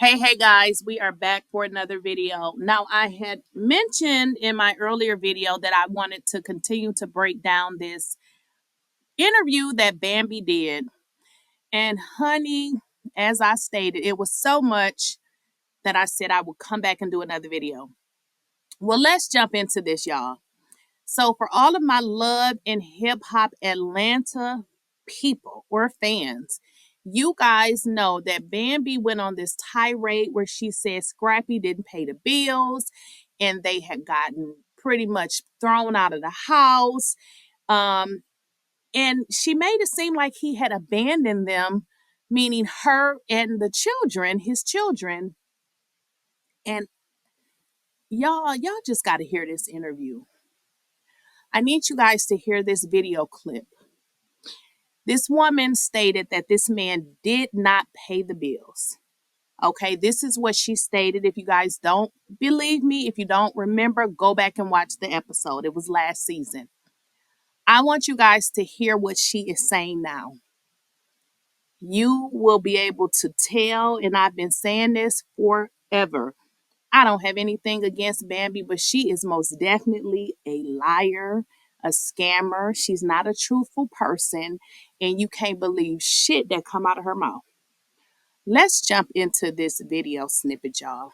Hey guys, we are back for another video. Now, I had mentioned in my earlier video that I wanted to continue to break down this interview that Bambi did. And honey, as I stated, it was so much that I said I would come back and do another video. Well, let's jump into this, y'all. So for all of my love and hip hop Atlanta people or fans, you guys know that Bambi went on this tirade where she said Scrappy didn't pay the bills and they had gotten pretty much thrown out of the house. And she made it seem like he had abandoned them, meaning her and the children, his children. And y'all just got to hear this interview. I need you guys to hear this video clip. This woman stated that this man did not pay the bills. Okay, this is what she stated. If you guys don't believe me, if you don't remember, go back and watch the episode. It was last season. I want you guys to hear what she is saying now. You will be able to tell, and I've been saying this forever. I don't have anything against Bambi, but she is most definitely a liar, a scammer. She's not a truthful person, and you can't believe shit that come out of her mouth. Let's jump into this video snippet, y'all.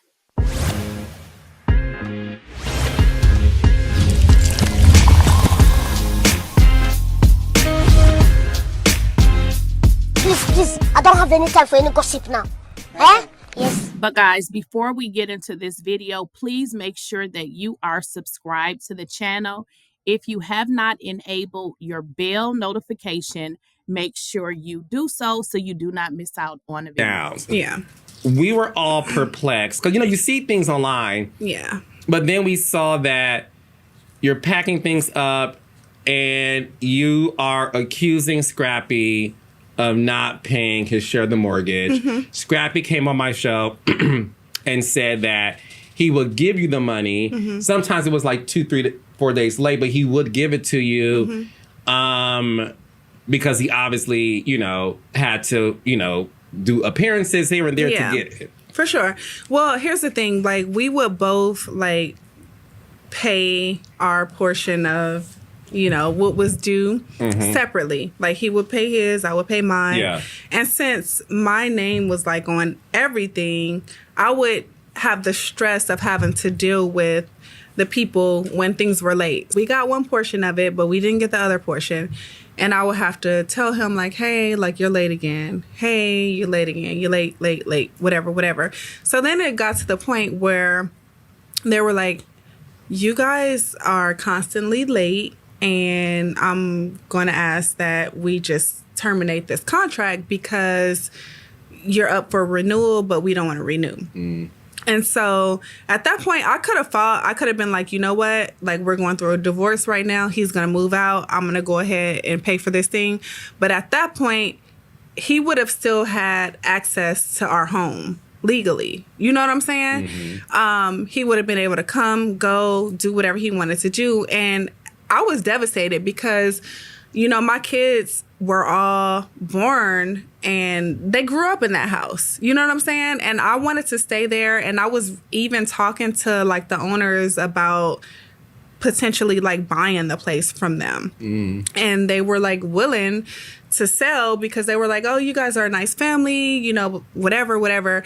Please, I don't have any time for any gossip now. Eh? Yes. But guys, before we get into this video, please make sure that you are subscribed to the channel. If you have not enabled your bell notification, make sure you do so you do not miss out on a video. Yeah. We were all perplexed because, you see things online. Yeah. But then we saw that you're packing things up and you are accusing Scrappy of not paying his share of the mortgage. Mm-hmm. Scrappy came on my show and said that he would give you the money. Mm-hmm. Sometimes it was like 2, 3, 4 days late, but he would give it to you because he obviously, had to, do appearances here and there to get it. For sure. Well, here's the thing. Like, we would both, pay our portion of what was due separately. Like, he would pay his, I would pay mine. Yeah. And since my name was on everything, I would have the stress of having to deal with the people when things were late. We got one portion of it, but we didn't get the other portion. And I would have to tell him hey, you're late again. Hey, you're late again. You're late, whatever. So then it got to the point where they were like, you guys are constantly late. And I'm going to ask that we just terminate this contract because you're up for renewal, but we don't want to renew. Mm. And so at that point, I could have fought. I could have been like, you know what? We're going through a divorce right now. He's going to move out. I'm going to go ahead and pay for this thing. But at that point, he would have still had access to our home legally. You know what I'm saying? Mm-hmm. He would have been able to come, go, do whatever he wanted to do. And I was devastated because, my kids were all born and they grew up in that house. You know what I'm saying? And I wanted to stay there. And I was even talking to the owners about potentially buying the place from them. Mm. And they were willing to sell because they were like, oh, you guys are a nice family, whatever.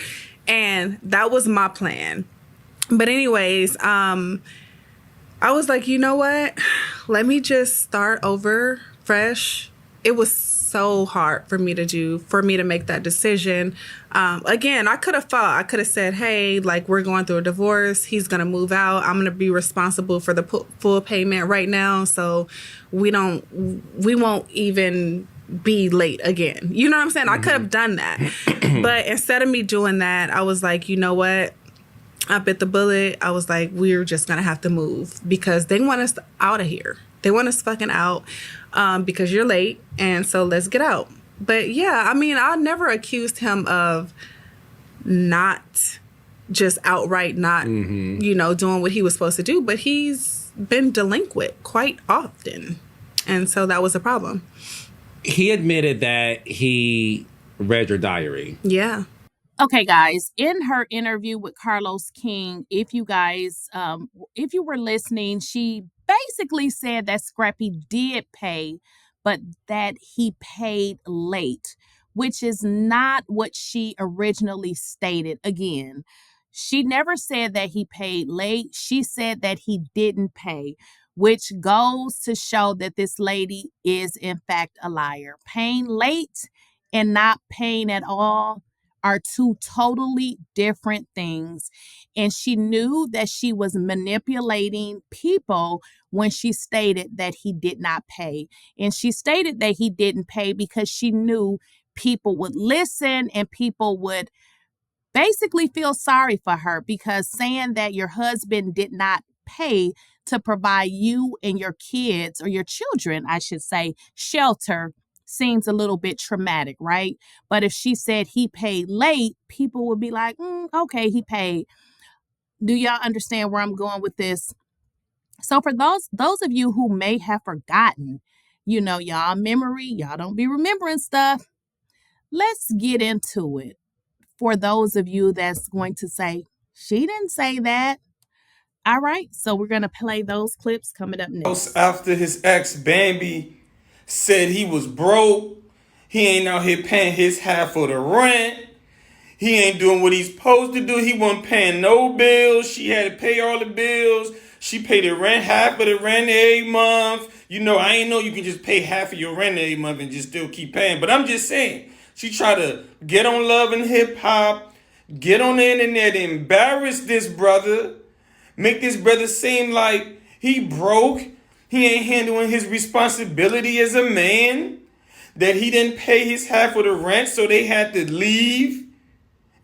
And that was my plan. But anyways, I was like, you know what? Let me just start over fresh. It was so hard for me to make that decision. Again, I could have fought. I could have said, hey, we're going through a divorce. He's going to move out. I'm going to be responsible for the full payment right now. So we won't even be late again. You know what I'm saying? Mm-hmm. I could have done that. But instead of me doing that, I was like, you know what? I bit the bullet. I was like, we're just going to have to move because they want us out of here. They want us fucking out because you're late. And so let's get out. But yeah, I never accused him of not just outright not, doing what he was supposed to do. But he's been delinquent quite often. And so that was a problem. He admitted that he read your diary. Yeah. Okay, guys, in her interview with Carlos King, if you were listening, she basically said that Scrappy did pay, but that he paid late, which is not what she originally stated. Again, she never said that he paid late. She said that he didn't pay, which goes to show that this lady is, in fact, a liar. Paying late and not paying at all are two totally different things. And she knew that she was manipulating people when she stated that he did not pay. And she stated that he didn't pay because she knew people would listen and people would basically feel sorry for her, because saying that your husband did not pay to provide you and your kids, or your children, I should say, shelter seems a little bit traumatic, right? But if she said he paid late, people would be like, okay, he paid. Do y'all understand where I'm going with this? So for those of you who may have forgotten, y'all memory, y'all don't be remembering stuff. Let's get into it. For those of you that's going to say, she didn't say that. All right, so we're going to play those clips coming up next. After his ex Bambi said he was broke, he ain't out here paying his half of the rent. He ain't doing what he's supposed to do. He wasn't paying no bills. She had to pay all the bills. She paid the rent, half of the rent every month. I ain't know you can just pay half of your rent every month and just still keep paying. But I'm just saying, she tried to get on Love and Hip Hop, get on the internet, embarrass this brother, make this brother seem like he broke. He ain't handling his responsibility as a man, that he didn't pay his half of the rent, so they had to leave.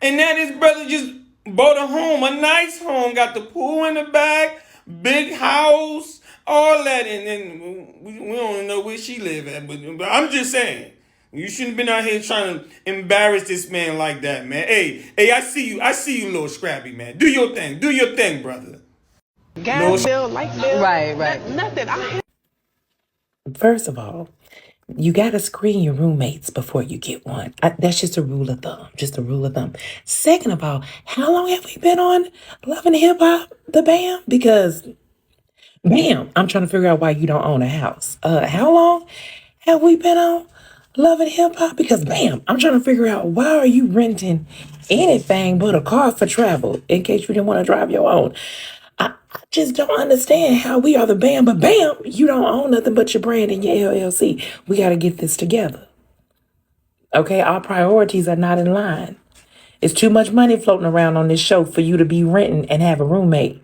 And now this brother just bought a home, a nice home, got the pool in the back, big house, all that. And then we don't know where she live at. But I'm just saying, you shouldn't have been out here trying to embarrass this man like that, man. Hey, I see you, little Scrappy, man. Do your thing, brother. Gas bill, light bill, right. Nothing. First of all, you got to screen your roommates before you get one. That's just a rule of thumb. Just a rule of thumb. Second of all, how long have we been on Love and Hip Hop, the BAM? Because, BAM, I'm trying to figure out why you don't own a house. How long have we been on Love and Hip Hop? Because, BAM, I'm trying to figure out why are you renting anything but a car for travel in case you didn't want to drive your own. I just don't understand how we are the BAM, but BAM, you don't own nothing but your brand and your LLC. We got to get this together. Okay, our priorities are not in line. It's too much money floating around on this show for you to be renting and have a roommate.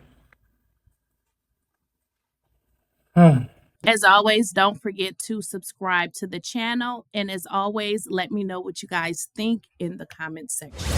As always, don't forget to subscribe to the channel. And as always, let me know what you guys think in the comment section.